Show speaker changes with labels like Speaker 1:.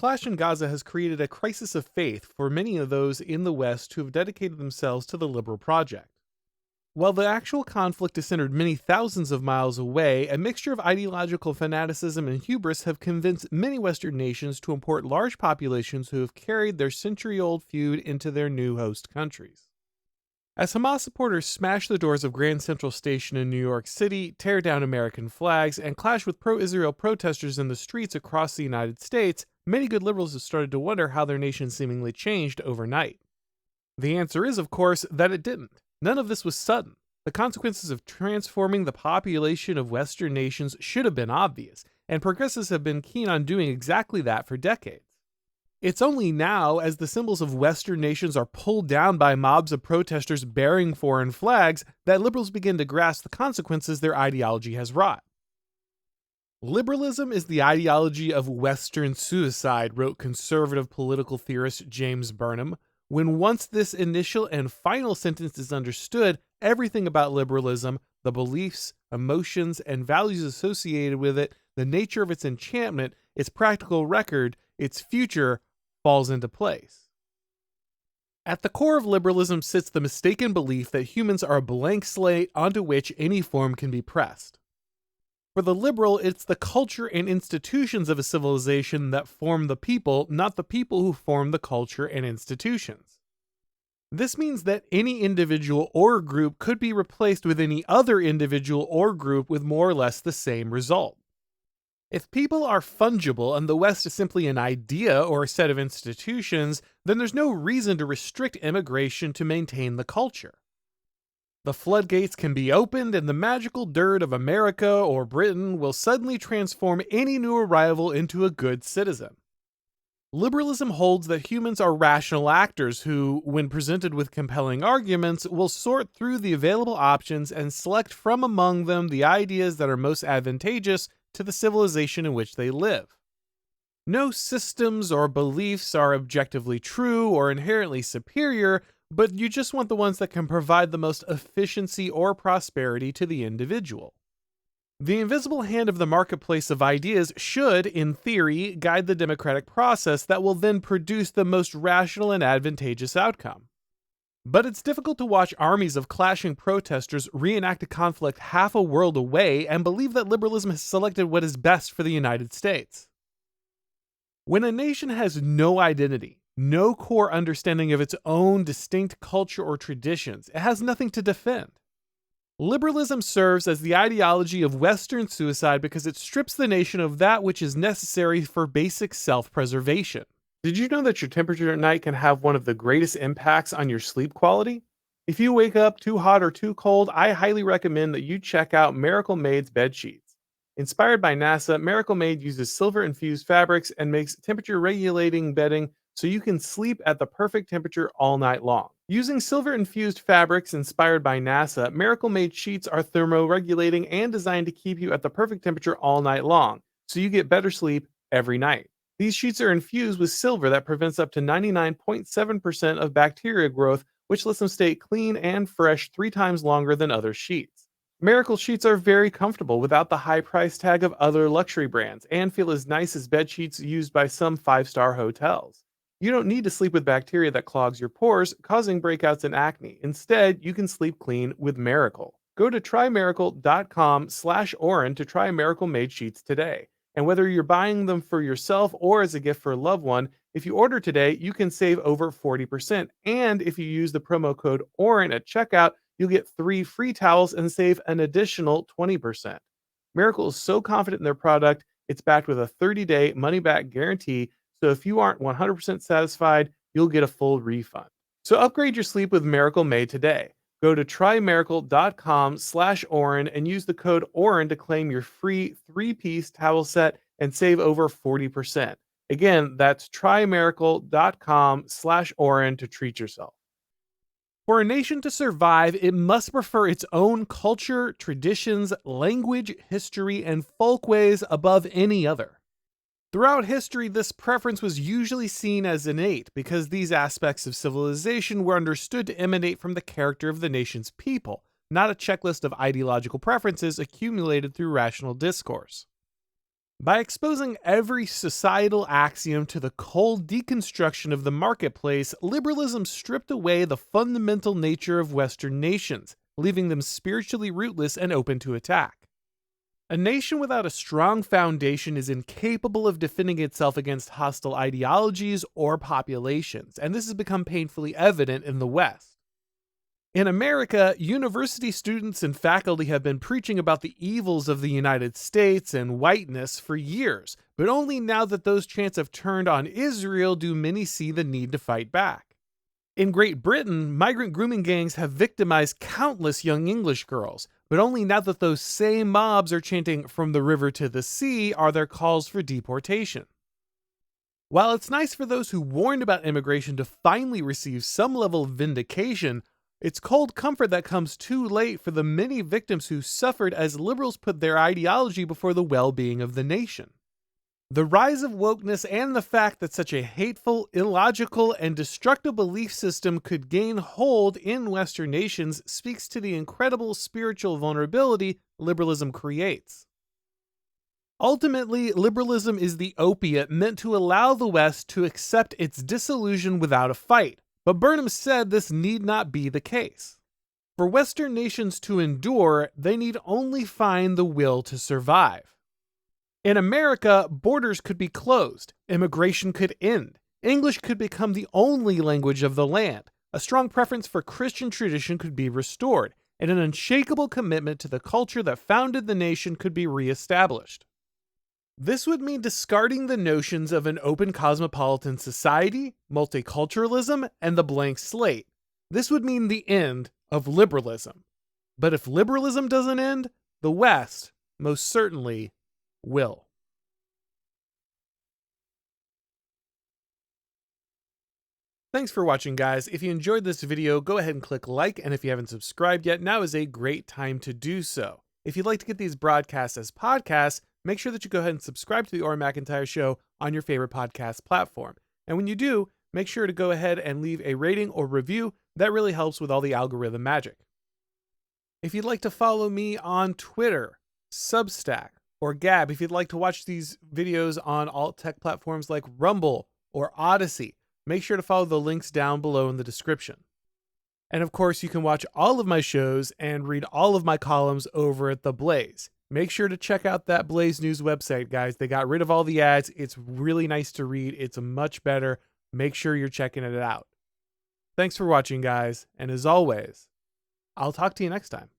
Speaker 1: clash in Gaza has created a crisis of faith for many of those in the West who have dedicated themselves to the liberal project. While the actual conflict is centered many thousands of miles away, a mixture of ideological fanaticism and hubris have convinced many Western nations to import large populations who have carried their century-old feud into their new host countries. As Hamas supporters smash the doors of Grand Central Station in New York City, tear down American flags, and clash with pro-Israel protesters in the streets across the United States, many good liberals have started to wonder how their nation seemingly changed overnight. The answer is, of course, that it didn't. None of this was sudden. The consequences of transforming the population of Western nations should have been obvious, and progressives have been keen on doing exactly that for decades. It's only now, as the symbols of Western nations are pulled down by mobs of protesters bearing foreign flags, that liberals begin to grasp the consequences their ideology has wrought. Liberalism is the ideology of Western suicide, wrote conservative political theorist James Burnham. When once this initial and final sentence is understood, everything about liberalism, the beliefs, emotions, and values associated with it, the nature of its enchantment, its practical record, its future, falls into place. At the core of liberalism sits the mistaken belief that humans are a blank slate onto which any form can be pressed. For the liberal, it's the culture and institutions of a civilization that form the people, not the people who form the culture and institutions. This means that any individual or group could be replaced with any other individual or group with more or less the same result. If people are fungible and the West is simply an idea or a set of institutions, then there's no reason to restrict immigration to maintain the culture. The floodgates can be opened and the magical dirt of America or Britain will suddenly transform any new arrival into a good citizen. Liberalism holds that humans are rational actors who, when presented with compelling arguments, will sort through the available options and select from among them the ideas that are most advantageous to the civilization in which they live. No systems or beliefs are objectively true or inherently superior, but you just want the ones that can provide the most efficiency or prosperity to the individual. The invisible hand of the marketplace of ideas should, in theory, guide the democratic process that will then produce the most rational and advantageous outcome. But it's difficult to watch armies of clashing protesters reenact a conflict half a world away and believe that liberalism has selected what is best for the United States. When a nation has no identity, no core understanding of its own distinct culture or traditions, it has nothing to defend. Liberalism serves as the ideology of Western suicide because it strips the nation of that which is necessary for basic self-preservation. Did you know that your temperature at night can have one of the greatest impacts on your sleep quality? If you wake up too hot or too cold, I highly recommend that you check out Miracle Made's bed sheets. Inspired by NASA, Miracle Made uses silver-infused fabrics and makes temperature-regulating bedding so you can sleep at the perfect temperature all night long. Using silver-infused fabrics inspired by NASA, Miracle Made sheets are thermoregulating and designed to keep you at the perfect temperature all night long, so you get better sleep every night. These sheets are infused with silver that prevents up to 99.7% of bacteria growth, which lets them stay clean and fresh 3 times longer than other sheets. Miracle sheets are very comfortable without the high price tag of other luxury brands and feel as nice as bed sheets used by some 5-star hotels. You don't need to sleep with bacteria that clogs your pores, causing breakouts and acne. Instead, you can sleep clean with Miracle. Go to trymiracle.com/Auron to try Miracle Made sheets today. And whether you're buying them for yourself or as a gift for a loved one, if you order today, you can save over 40%. And if you use the promo code Auron at checkout, you'll get 3 free towels and save an additional 20%. Miracle is so confident in their product, it's backed with a 30-day money-back guarantee. So if you aren't 100% satisfied, you'll get a full refund. So upgrade your sleep with Miracle Made today. Go to trymiracle.com/Auron and use the code Auron to claim your free 3-piece towel set and save over 40%. Again, that's trymiracle.com/Auron to treat yourself. For a nation to survive, it must prefer its own culture, traditions, language, history, and folkways above any other. Throughout history, this preference was usually seen as innate because these aspects of civilization were understood to emanate from the character of the nation's people, not a checklist of ideological preferences accumulated through rational discourse. By exposing every societal axiom to the cold deconstruction of the marketplace, liberalism stripped away the fundamental nature of Western nations, leaving them spiritually rootless and open to attack. A nation without a strong foundation is incapable of defending itself against hostile ideologies or populations, and this has become painfully evident in the West. In America, university students and faculty have been preaching about the evils of the United States and whiteness for years, but only now that those chants have turned on Israel do many see the need to fight back. In Great Britain, migrant grooming gangs have victimized countless young English girls, but only now that those same mobs are chanting "from the river to the sea" are their calls for deportation. While it's nice for those who warned about immigration to finally receive some level of vindication, it's cold comfort that comes too late for the many victims who suffered as liberals put their ideology before the well-being of the nation. The rise of wokeness and the fact that such a hateful, illogical, and destructive belief system could gain hold in Western nations speaks to the incredible spiritual vulnerability liberalism creates. Ultimately, liberalism is the opiate meant to allow the West to accept its disillusion without a fight, but Burnham said this need not be the case. For Western nations to endure, they need only find the will to survive. In America, borders could be closed, immigration could end, English could become the only language of the land, a strong preference for Christian tradition could be restored, and an unshakable commitment to the culture that founded the nation could be reestablished. This would mean discarding the notions of an open cosmopolitan society, multiculturalism, and the blank slate. This would mean the end of liberalism. But if liberalism doesn't end, the West most certainly will. Thanks for watching, guys. If you enjoyed this video, go ahead and click like, and if you haven't subscribed yet, now is a great time to do so. If you'd like to get these broadcasts as podcasts, make sure that you go ahead and subscribe to the Auron MacIntyre Show on your favorite podcast platform. And when you do, make sure to go ahead and leave a rating or review. That really helps with all the algorithm magic. If you'd like to follow me on Twitter, Substack, or Gab, if you'd like to watch these videos on alt tech platforms like Rumble or Odyssey, make sure to follow the links down below in the description. And of course, you can watch all of my shows and read all of my columns over at The Blaze. Make sure to check out that Blaze News website, guys. They got rid of all the ads. It's really nice to read. It's much better. Make sure you're checking it out. Thanks for watching, guys. And as always, I'll talk to you next time.